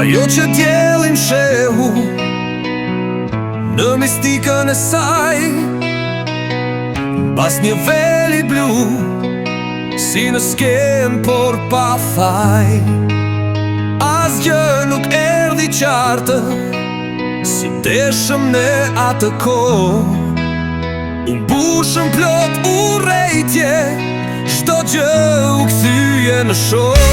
Ajo që djelin shehu në mistikën e saj, pas një veli blu, si në sken por pa faj. Asgjë nuk erdhi qartë, si deshëm ne atë kohë. Unë bushëm plot urrejtje, çdo gjë u kthye në shoh.